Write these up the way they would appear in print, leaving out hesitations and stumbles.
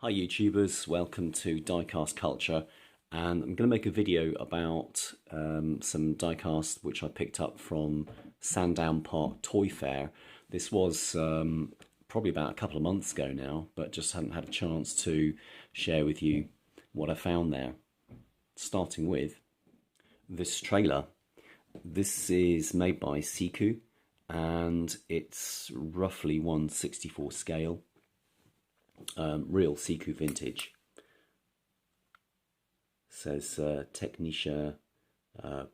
Hi YouTubers, welcome to Diecast Culture, and I'm going to make a video about some diecast which I picked up from Sandown Park Toy Fair. This was probably about a couple of months ago now, but just hadn't had a chance to share with you what I found there. Starting with this trailer. This is made by Siku and it's roughly 1/64 scale. Real Siku vintage. Says Technische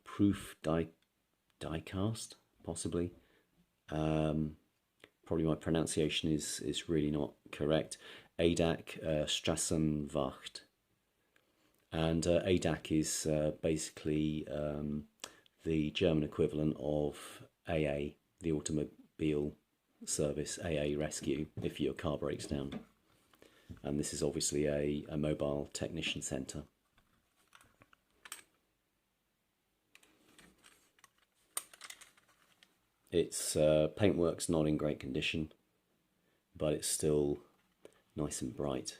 Proof Diecast, possibly. Probably my pronunciation is really not correct. ADAC Strassenwacht. And ADAC is basically the German equivalent of AA, the automobile service, AA rescue, if your car breaks down. And this is obviously a mobile technician centre. Its paintwork's not in great condition, but it's still nice and bright.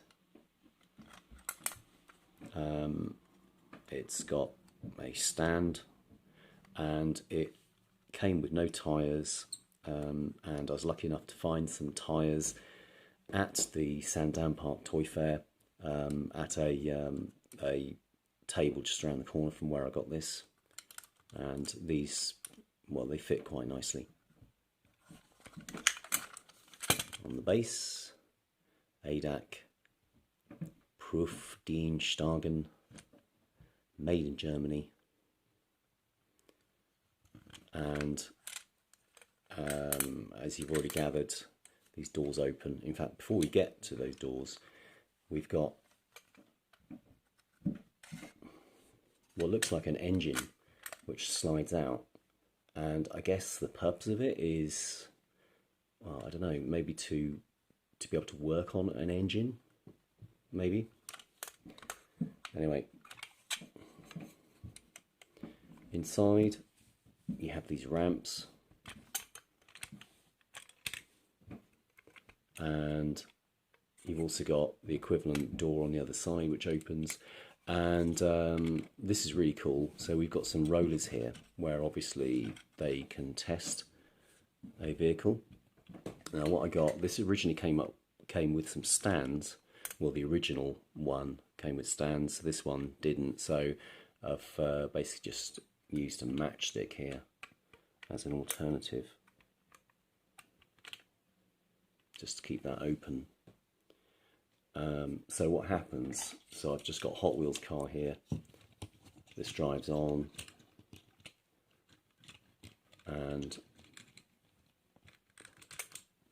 It's got a stand, and it came with no tyres, and I was lucky enough to find some tyres at the Sandown Park Toy Fair, at a table just around the corner from where I got this, and these, well, they fit quite nicely. On the base, ADAC Prüfdienstwagen, made in Germany, and as you've already gathered, these doors open. In fact, before we get to those doors, we've got what looks like an engine which slides out, and I guess the purpose of it is, well, I don't know, maybe to be able to work on an engine, maybe. Anyway, inside you have these ramps, and you've also got the equivalent door on the other side which opens, and this is really cool. So we've got some rollers here where obviously they can test a vehicle. Now what I got, this originally came with some stands. Well, the original one came with stands, this one didn't, so I've basically just used a matchstick here as an alternative, just to keep that open. So what happens, so I've just got a Hot Wheels car here, this drives on and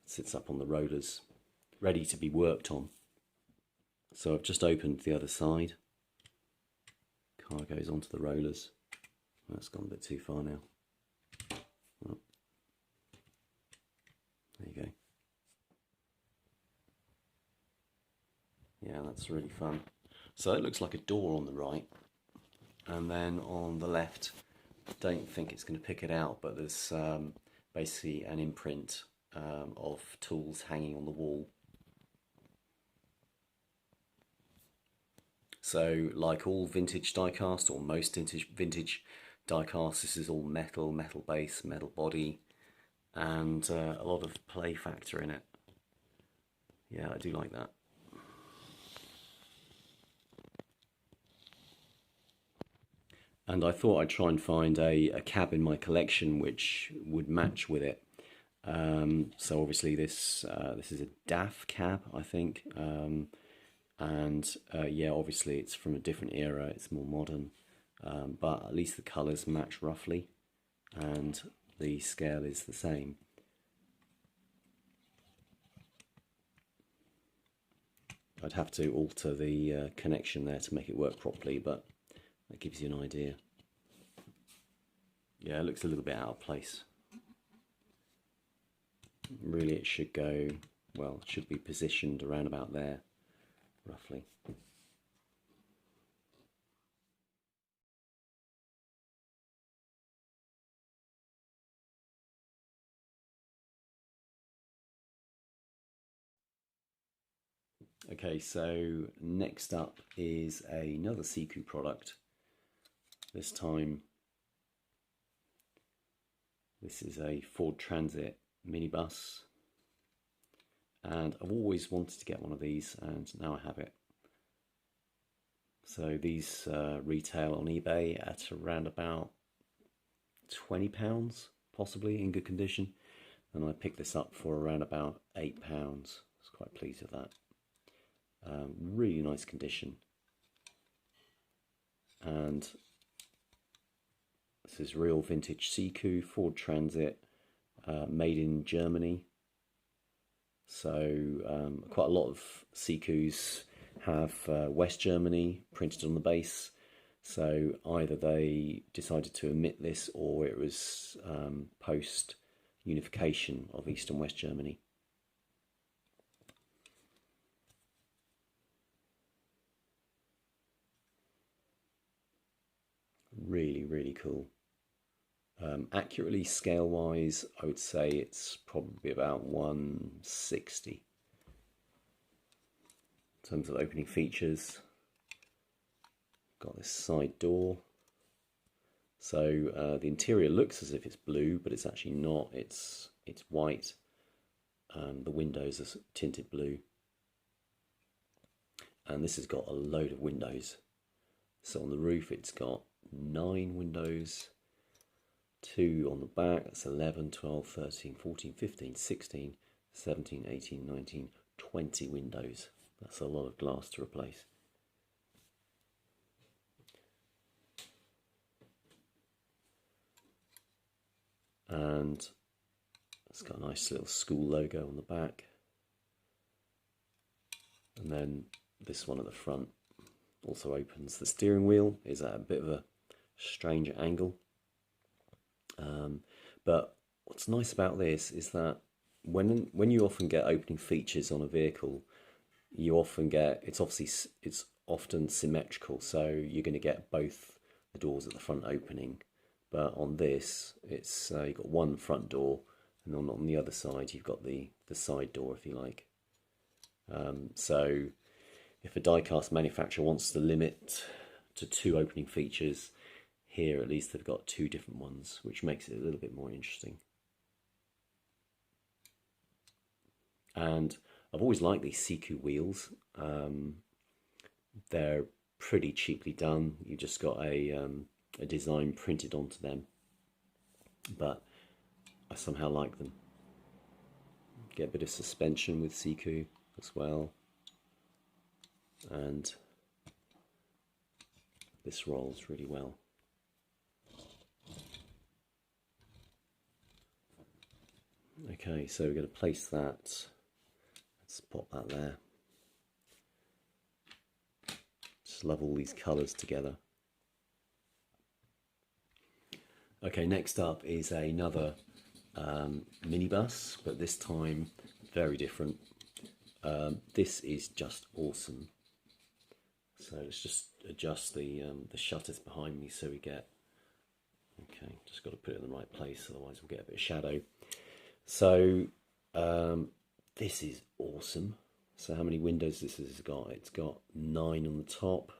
sits up on the rollers, ready to be worked on. So I've just opened the other side, car goes onto the rollers. That's gone a bit too far now. Well, there you go. Yeah, that's really fun. So it looks like a door on the right, and then on the left, I don't think it's going to pick it out, but there's basically an imprint of tools hanging on the wall. So like all vintage diecast, or most vintage diecast, this is all metal base, metal body, and a lot of play factor in it. Yeah, I do like that. And I thought I'd try and find a cab in my collection which would match with it. So obviously this is a DAF cab, I think, and yeah, obviously it's from a different era, it's more modern, but at least the colours match roughly, and the scale is the same. I'd have to alter the connection there to make it work properly, but that gives you an idea. Yeah, it looks a little bit out of place. Really, it should go, well, it should be positioned around about there, roughly. Okay, so next up is another Siku product. This time, this is a Ford Transit minibus, and I've always wanted to get one of these, and now I have it. So these retail on eBay at around about £20, possibly in good condition, and I picked this up for around about £8. I was quite pleased with that. Really nice condition, and this is real vintage Siku Ford Transit, made in Germany. So quite a lot of Sikus have West Germany printed on the base, so either they decided to omit this or it was post unification of East and West Germany. Really, really cool. Accurately scale wise, I would say it's probably about 160. In terms of opening features, got this side door. So the interior looks as if it's blue, but it's actually not. It's white. The windows are tinted blue. And this has got a load of windows. So on the roof it's got 9 windows, 2 on the back, that's 11, 12, 13, 14, 15, 16, 17, 18, 19, 20 windows. That's a lot of glass to replace. And it's got a nice little school logo on the back. And then this one at the front also opens. The steering wheel is at a bit of a strange angle. But what's nice about this is that when you often get opening features on a vehicle, you often get, it's often symmetrical, so you're going to get both the doors at the front opening. But on this, it's you've got one front door, and on the other side you've got the side door, if you like. So if a diecast manufacturer wants to limit to 2 opening features, here at least they've got 2 different ones, which makes it a little bit more interesting. And I've always liked these Siku wheels. They're pretty cheaply done. You just got a design printed onto them, but I somehow like them. Get a bit of suspension with Siku as well, and this rolls really well. Okay, so we're going to place that. Let's pop that there. Just love all these colours together. Okay, next up is another minibus, but this time very different. This is just awesome. So let's just adjust the shutters behind me so we get. Okay, just got to put it in the right place, otherwise we'll get a bit of shadow. So this is awesome. So how many windows this has got? It's got 9 on the top,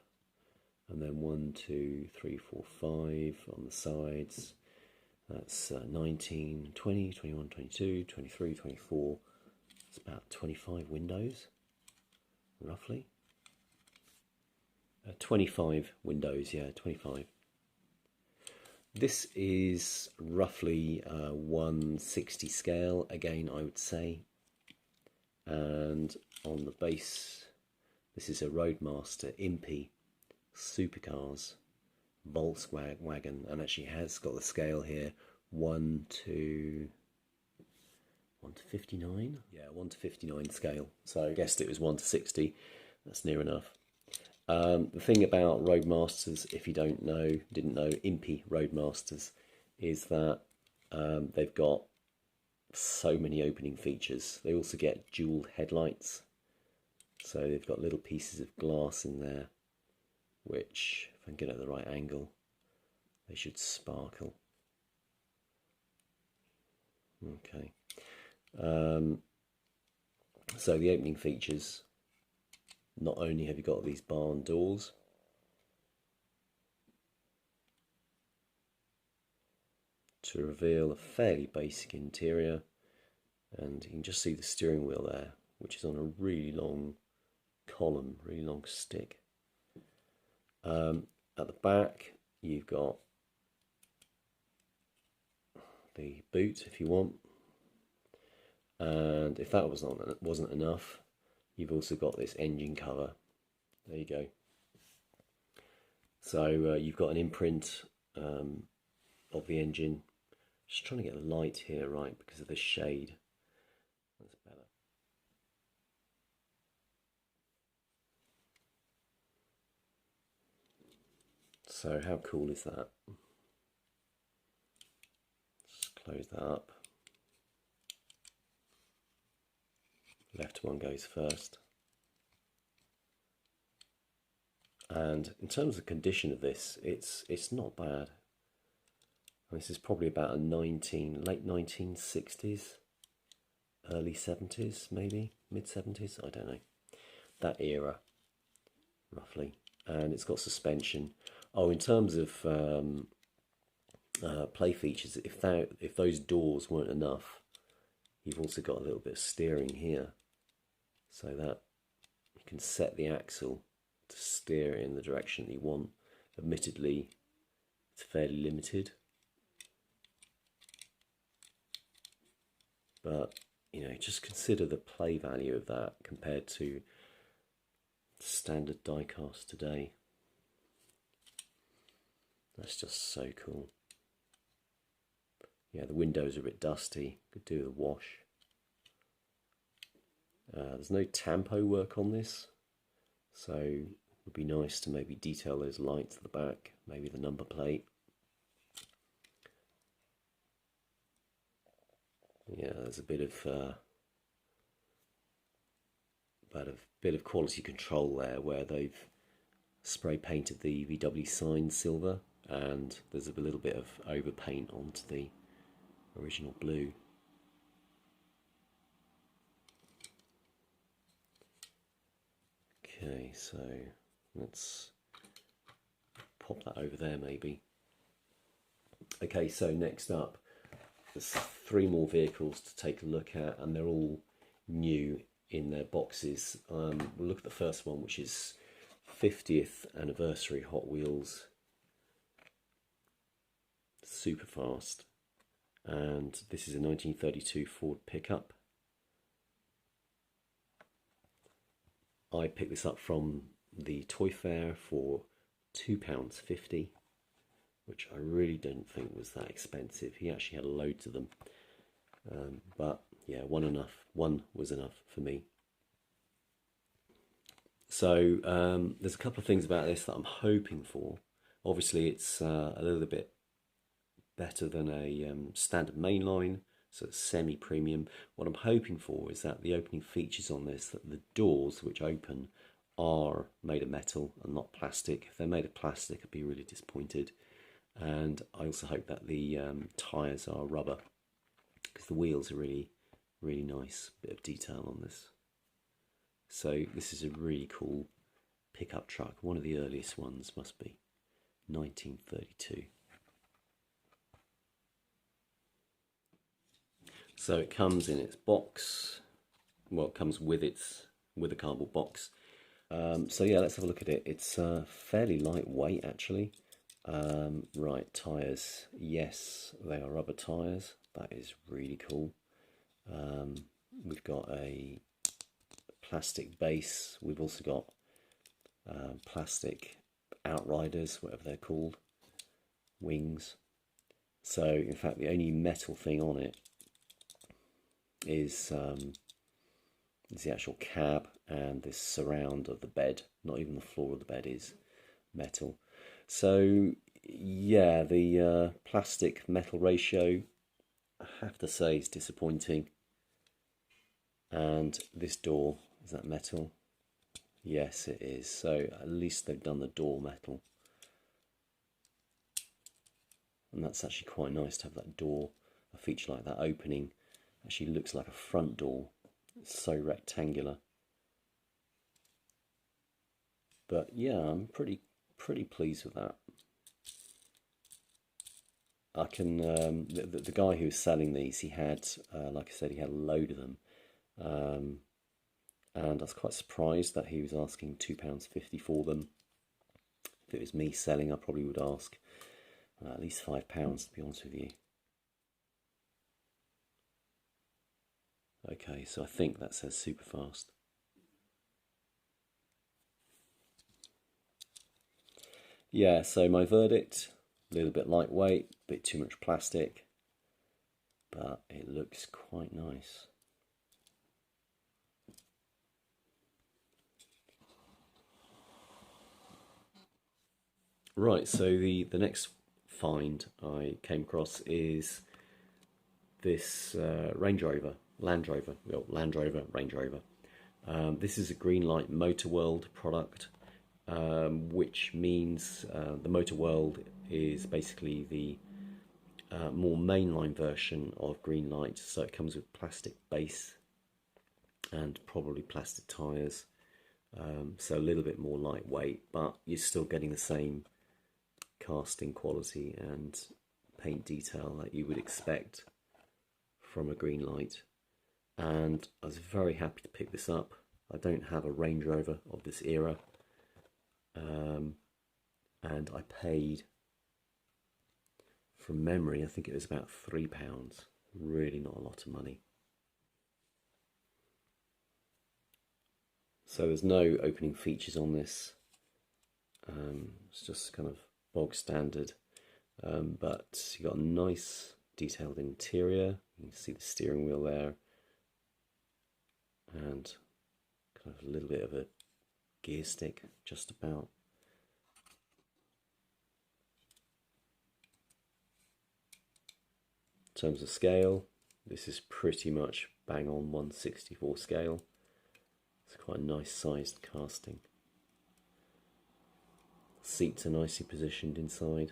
and then 1, 2, 3, 4, 5 on the sides. That's 19, 20, 21, 22, 23, 24. It's about 25 windows, roughly. 25 windows, yeah, 25. This is roughly 160 scale, again, I would say. And on the base, this is a Roadmaster Impy Supercars Volkswagen, and actually has got the scale here 1 to 59. Yeah, 1 to 59 scale. So I guessed it was 1 to 60. That's near enough. The thing about Roadmasters, if you didn't know, Impy Roadmasters, is that they've got so many opening features. They also get dual headlights, so they've got little pieces of glass in there, which, if I can get at the right angle, they should sparkle. Okay. So the opening features, not only have you got these barn doors, to reveal a fairly basic interior, and you can just see the steering wheel there, which is on a really long column, really long stick. At the back you've got the boot if you want, and if that wasn't enough, you've also got this engine cover. There you go. So you've got an imprint of the engine. Just trying to get the light here right because of the shade. That's better. So how cool is that? Just close that up. Left one goes first. And in terms of condition of this, it's not bad. This is probably about a late 1960s, early 70s, maybe mid 70s. I don't know, that era, roughly. And it's got suspension. Oh, in terms of play features, if those doors weren't enough, you've also got a little bit of steering here, so that you can set the axle to steer in the direction that you want. Admittedly, it's fairly limited, but you know, just consider the play value of that compared to standard diecast today. That's just so cool. Yeah, the windows are a bit dusty, could do with a wash. There's no tampo work on this, so it would be nice to maybe detail those lights at the back, maybe the number plate. Yeah, there's a bit of quality control there, where they've spray painted the VW sign silver, and there's a little bit of overpaint onto the original blue. Okay, so let's pop that over there maybe. Okay, so next up, there's 3 more vehicles to take a look at, and they're all new in their boxes. We'll look at the first one, which is 50th anniversary Hot Wheels Super Fast, and this is a 1932 Ford pickup. I picked this up from the Toy Fair for £2.50, which I really don't think was that expensive. He actually had loads of them, but yeah, one was enough for me. So there's a couple of things about this that I'm hoping for. Obviously, it's a little bit better than a standard mainline, so it's semi-premium. What I'm hoping for is that the opening features on this, that the doors which open are made of metal and not plastic. If they're made of plastic, I'd be really disappointed. And I also hope that the tyres are rubber, because the wheels are really, really nice. Bit of detail on this. So this is a really cool pickup truck. One of the earliest ones, must be 1932. So it comes in its box. Well, it comes with a cardboard box. So yeah, let's have a look at it. It's fairly lightweight actually. Right, tyres. Yes, they are rubber tyres. That is really cool. We've got a plastic base. We've also got plastic outriders, whatever they're called, wings. So in fact, the only metal thing on it is the actual cab and this surround of the bed. Not even the floor of the bed is metal. So yeah, the plastic metal ratio, I have to say, is disappointing. And this door, is that metal? Yes, it is. So at least they've done the door metal, and that's actually quite nice to have that door, a feature like that opening. Actually looks like a front door. It's so rectangular. But yeah, I'm pretty pleased with that. I can the guy who was selling these, he had like I said, he had a load of them, and I was quite surprised that he was asking £2.50 for them. If it was me selling, I probably would ask at least £5, to be honest with you. Okay, so I think that says super fast. Yeah, so my verdict, a little bit lightweight, a bit too much plastic, but it looks quite nice. Right, so the next find I came across is this Range Rover, Land Rover, well, Land Rover, Range Rover. This is a Greenlight Motor World product, which means the Motor World is basically the more mainline version of Greenlight. So it comes with plastic base and probably plastic tyres. So a little bit more lightweight, but you're still getting the same casting quality and paint detail that you would expect from a Greenlight. And I was very happy to pick this up. I don't have a Range Rover of this era, and I paid, from memory, I think it was about £3. Really not a lot of money. So there's no opening features on this. It's just kind of bog standard, but you got a nice detailed interior. You can see the steering wheel there, and kind of a little bit of a gear stick just about. In terms of scale, this is pretty much bang on 1/64 scale. It's quite a nice sized casting. Seats are nicely positioned inside.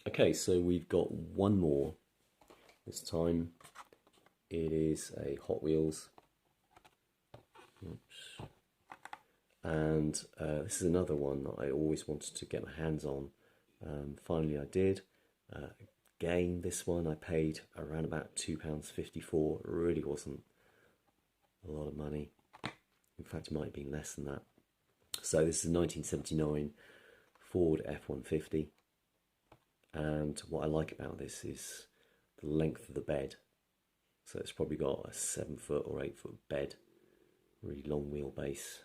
Okay, so we've got one more. This time it is a Hot Wheels. Oops. And this is another one that I always wanted to get my hands on. Finally I did. Again, this one I paid around about £2.50 for. It really wasn't a lot of money. In fact, it might have been less than that. So this is a 1979 Ford F-150. And what I like about this is the length of the bed. So it's probably got a 7-foot or 8-foot bed. Really long wheelbase.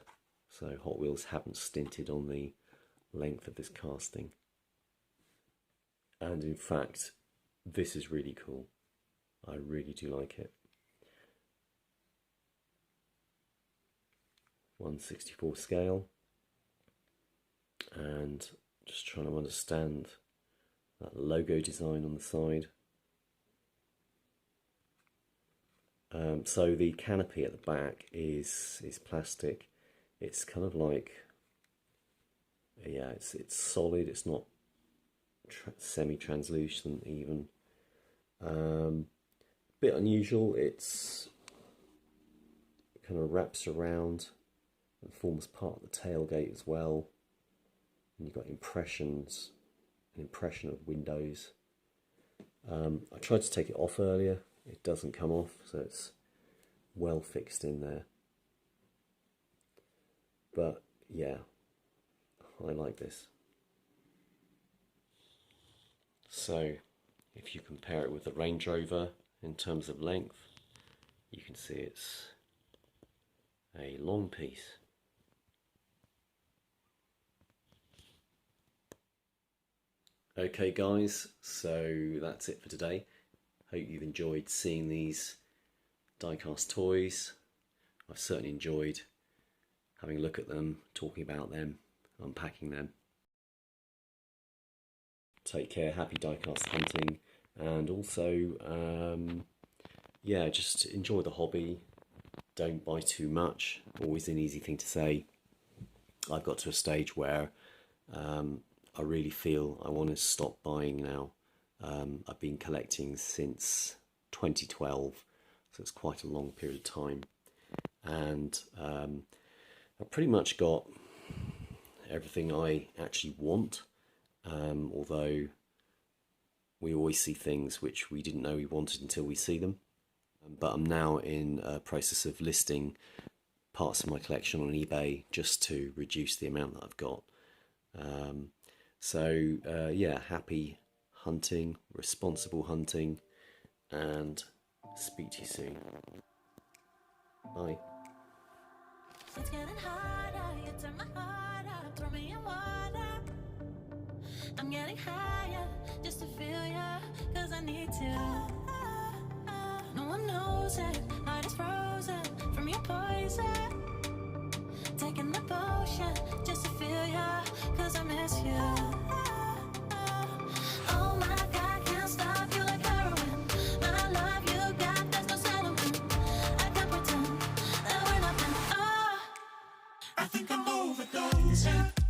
So Hot Wheels haven't stinted on the length of this casting. And in fact, this is really cool. I really do like it. 1/64 scale. And just trying to understand that logo design on the side. So the canopy at the back is plastic. It's kind of like, yeah, it's solid. It's not semi-translucent even. Bit unusual. It's kind of wraps around and forms part of the tailgate as well. And you've got an impression of windows. I tried to take it off earlier. It doesn't come off, so it's well fixed in there. But yeah, I like this. So if you compare it with the Range Rover in terms of length, you can see it's a long piece. Okay guys, so that's it for today. Hope you've enjoyed seeing these diecast toys. I've certainly enjoyed having a look at them, talking about them, unpacking them. Take care, happy diecast hunting, and also, yeah, just enjoy the hobby. Don't buy too much, always an easy thing to say. I've got to a stage where I really feel I want to stop buying now. I've been collecting since 2012, so it's quite a long period of time. And I've pretty much got everything I actually want, although we always see things which we didn't know we wanted until we see them. But I'm now in a process of listing parts of my collection on eBay just to reduce the amount that I've got. Yeah, happy hunting, responsible hunting, and speak to you soon. Bye. It's getting harder, you turn my heart up, throw me in water. I'm getting higher, just to feel ya, cause I need to. No one knows it, heart is frozen from your poison. Taking the potion, just to feel ya, cause I miss you. Oh my God, can't stop you like heroin. My love you got, there's no settlement. I can't pretend that we're nothing. Oh, I think I'm overdosing.